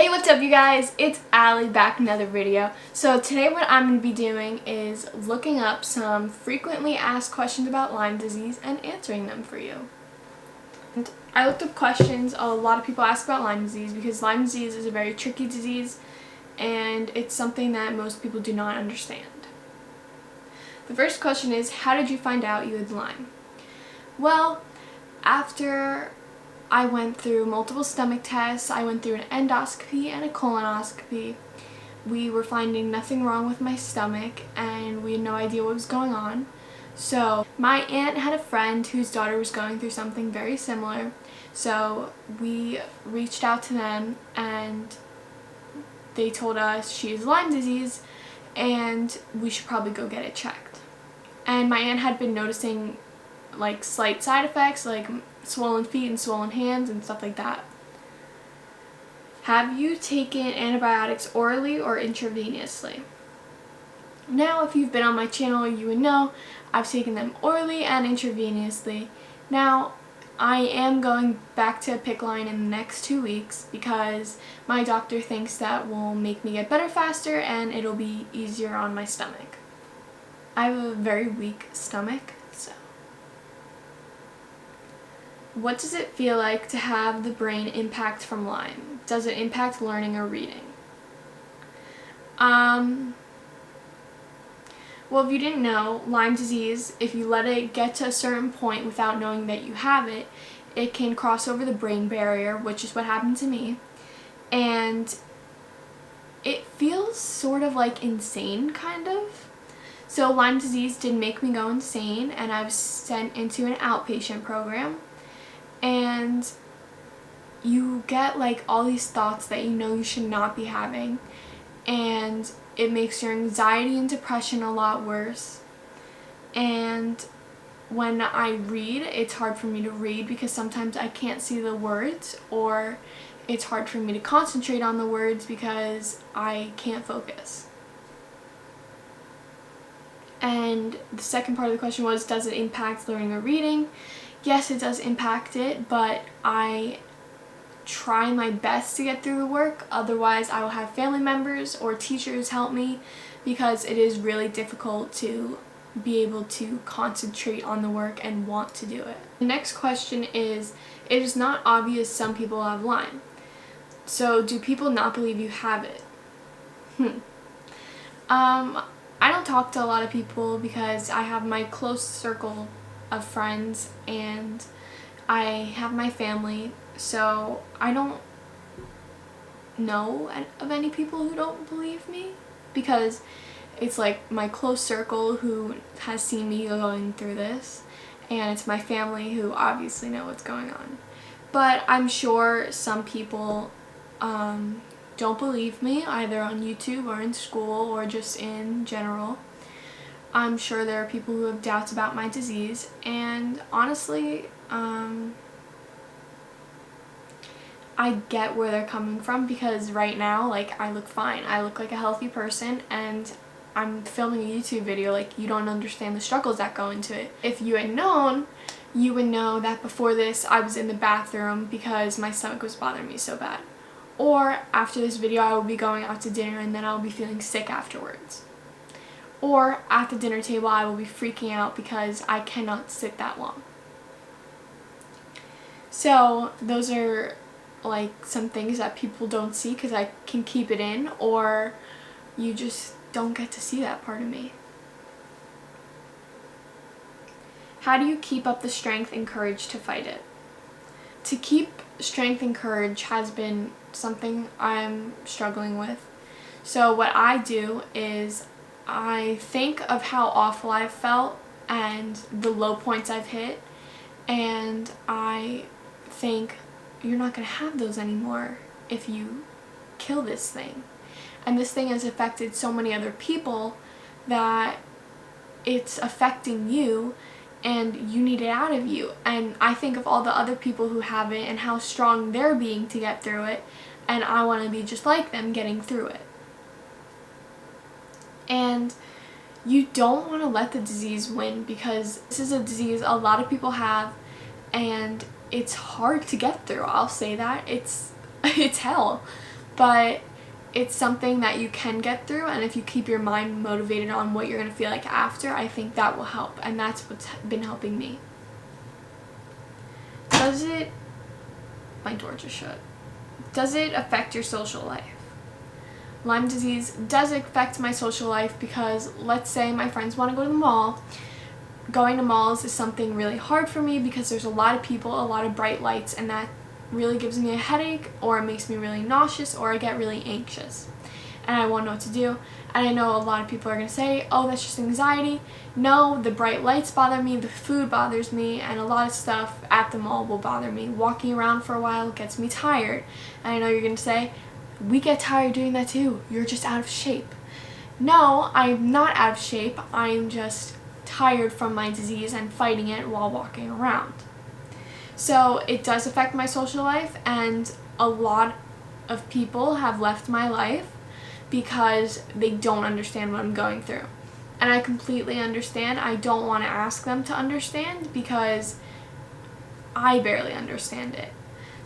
Hey, what's up you guys? It's Allie back in another video. So today what I'm going to be doing is looking up some frequently asked questions about Lyme disease and answering them for you. And I looked up questions a lot of people ask about Lyme disease because Lyme disease is a very tricky disease and it's something that most people do not understand. The first question is, how did you find out you had Lyme? Well, after I went through multiple stomach tests, I went through an endoscopy and a colonoscopy. We were finding nothing wrong with my stomach and we had no idea what was going on. So my aunt had a friend whose daughter was going through something very similar. So we reached out to them and they told us she has Lyme disease and we should probably go get it checked. And my aunt had been noticing like slight side effects like swollen feet and swollen hands and stuff like that. Have you taken antibiotics orally or intravenously? Now, if you've been on my channel, you would know I've taken them orally and intravenously. Now, I am going back to a PICC line in the next 2 weeks because my doctor thinks that will make me get better faster and it'll be easier on my stomach. I have a very weak stomach, so. What does it feel like to have the brain impact from Lyme? Does it impact learning or reading? Well, if you didn't know, Lyme disease, if you let it get to a certain point without knowing that you have it, it can cross over the brain barrier, which is what happened to me. And it feels sort of like insane, kind of. So Lyme disease did make me go insane, and I was sent into an outpatient program. And you get like all these thoughts that you know you should not be having, and it makes your anxiety and depression a lot worse. And when I read, it's hard for me to read because sometimes I can't see the words, or it's hard for me to concentrate on the words because I can't focus. And the second part of the question was, does it impact learning or reading? Yes, it does impact it, but I try my best to get through the work. Otherwise, I will have family members or teachers help me because it is really difficult to be able to concentrate on the work and want to do it. The next question is, it is not obvious some people have Lyme. So do people not believe you have it? I don't talk to a lot of people because I have my close circle of friends and I have my family, so I don't know of any people who don't believe me because it's like my close circle who has seen me going through this, and it's my family who obviously know what's going on. But I'm sure some people don't believe me, either on YouTube or in school or just in general. I'm sure there are people who have doubts about my disease, and honestly, I get where they're coming from because right now, like, I look fine. I look like a healthy person, and I'm filming a YouTube video. Like, you don't understand the struggles that go into it. If you had known, you would know that before this, I was in the bathroom because my stomach was bothering me so bad. Or after this video, I will be going out to dinner and then I'll be feeling sick afterwards. Or at the dinner table, I will be freaking out because I cannot sit that long. So those are like some things that people don't see because I can keep it in, or you just don't get to see that part of me. How do you keep up the strength and courage to fight it? To keep strength and courage has been something I'm struggling with. So what I do is I think of how awful I've felt and the low points I've hit, and I think you're not going to have those anymore if you kill this thing. And this thing has affected so many other people that it's affecting you and you need it out of you. And I think of all the other people who have it and how strong they're being to get through it, and I want to be just like them getting through it. And you don't want to let the disease win because this is a disease a lot of people have and it's hard to get through. I'll say that. It's hell. but it's something that you can get through, and if you keep your mind motivated on what you're going to feel like after, I think that will help, and that's what's been helping me. My door just shut. Does it affect your social life? Lyme disease does affect my social life because, let's say my friends want to go to the mall. Going to malls is something really hard for me because there's a lot of people, a lot of bright lights, and that really gives me a headache, or it makes me really nauseous, or I get really anxious and I won't know what to do. And I know a lot of people are going to say, oh, that's just anxiety. No, the bright lights bother me, the food bothers me, and a lot of stuff at the mall will bother me. Walking around for a while gets me tired. And I know you're going to say, we get tired doing that too. You're just out of shape. No, I'm not out of shape. I'm just tired from my disease and fighting it while walking around. So it does affect my social life, and a lot of people have left my life because they don't understand what I'm going through. And I completely understand. I don't want to ask them to understand because I barely understand it.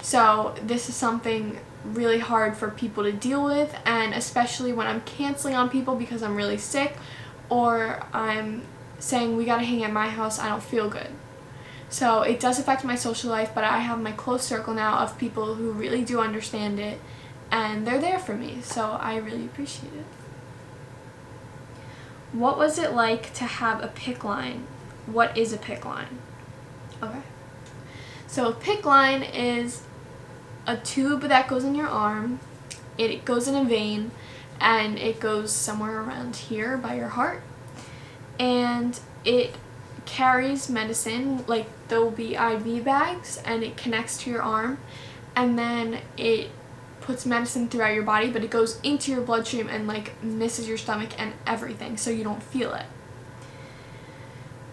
So this is something really hard for people to deal with, and especially when I'm canceling on people because I'm really sick, or I'm saying we gotta hang at my house, I don't feel good. So it does affect my social life, but I have my close circle now of people who really do understand it, and they're there for me, so I really appreciate it. What was it like to have a PICC line? What is a PICC line? Okay. So a PICC line is a tube that goes in your arm. It goes in a vein, and it goes somewhere around here by your heart. And it carries medicine, like there will be IV bags, and it connects to your arm, and then it puts medicine throughout your body, but it goes into your bloodstream and like misses your stomach and everything, so you don't feel it.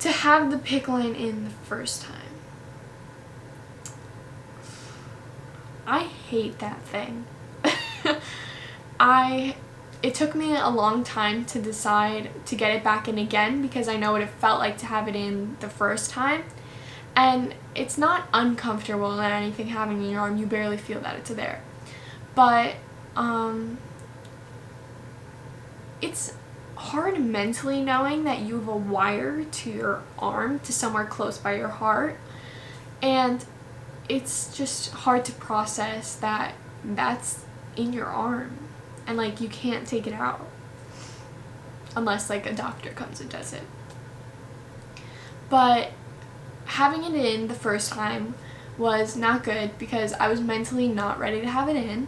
To have the PICC line in the first time, I hate that thing. It took me a long time to decide to get it back in again because I know what it felt like to have it in the first time. And it's not uncomfortable than anything having in your arm. You barely feel that it's there. But it's hard mentally knowing that you have a wire to your arm, to somewhere close by your heart. And it's just hard to process that that's in your arm. And like you can't take it out unless like a doctor comes and does it. But having it in the first time was not good because I was mentally not ready to have it in,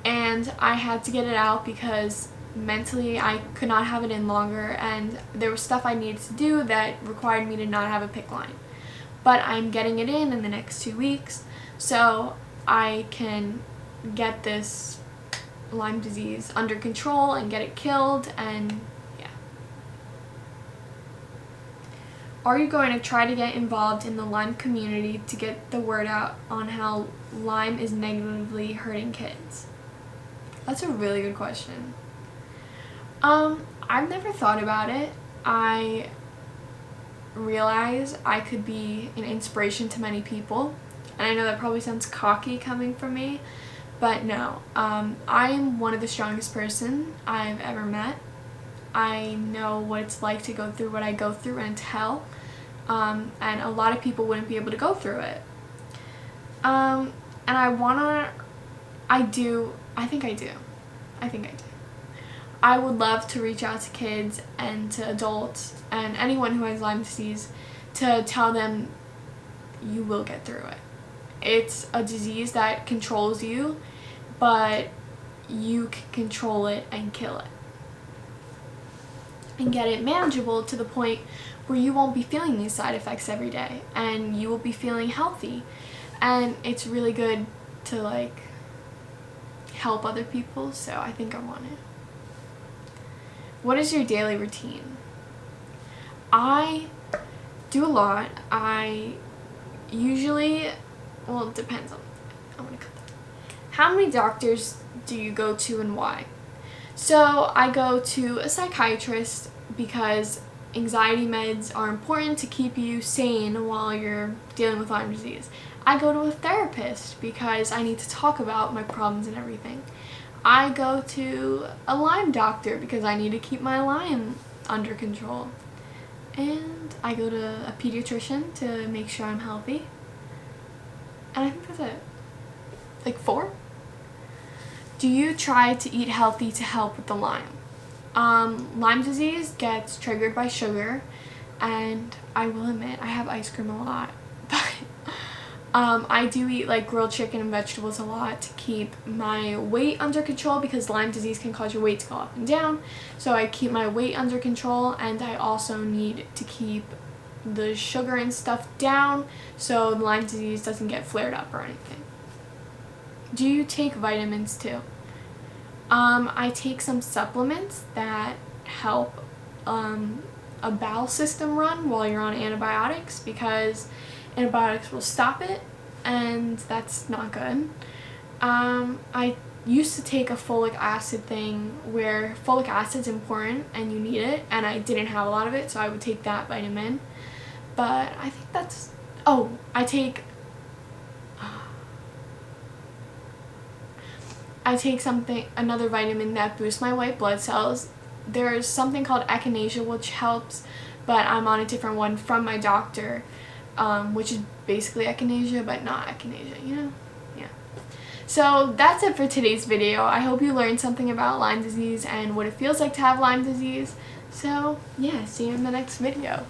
and I had to get it out because mentally I could not have it in longer, and there was stuff I needed to do that required me to not have a PICC line. But I'm getting it in the next 2 weeks so I can get this Lyme disease under control and get it killed, and yeah. Are you going to try to get involved in the Lyme community to get the word out on how Lyme is negatively hurting kids? That's a really good question. I've never thought about it. I realize I could be an inspiration to many people, and I know that probably sounds cocky coming from me, but no, I'm one of the strongest person I've ever met. I know what it's like to go through what I go through, and it's hell, and a lot of people wouldn't be able to go through it. And I think I do. I would love to reach out to kids and to adults and anyone who has Lyme disease to tell them you will get through it. It's a disease that controls you, but you can control it and kill it. And get it manageable to the point where you won't be feeling these side effects every day, and you will be feeling healthy. And it's really good to like help other people, so I think I want it. What is your daily routine? I do a lot. I usually, well, it depends on, I'm gonna cut that. How many doctors do you go to and why? So I go to a psychiatrist because anxiety meds are important to keep you sane while you're dealing with Lyme disease. I go to a therapist because I need to talk about my problems and everything. I go to a Lyme doctor because I need to keep my Lyme under control. And I go to a pediatrician to make sure I'm healthy. And I think that's it. Like 4. Do you try to eat healthy to help with the Lyme? Lyme disease gets triggered by sugar, and I will admit I have ice cream a lot, but I do eat like grilled chicken and vegetables a lot to keep my weight under control, because Lyme disease can cause your weight to go up and down. So I keep my weight under control, and I also need to keep the sugar and stuff down so Lyme disease doesn't get flared up or anything. Do you take vitamins too? I take some supplements that help a bowel system run while you're on antibiotics, because antibiotics will stop it, and that's not good. I used to take a folic acid thing where folic acid's important and you need it, and I didn't have a lot of it, so I would take that vitamin. But I think that's... Oh, I take another vitamin that boosts my white blood cells. There's something called echinacea which helps, but I'm on a different one from my doctor, which is basically echinacea but not echinacea, you know? Yeah. So that's it for today's video. I hope you learned something about Lyme disease and what it feels like to have Lyme disease. So yeah, see you in the next video.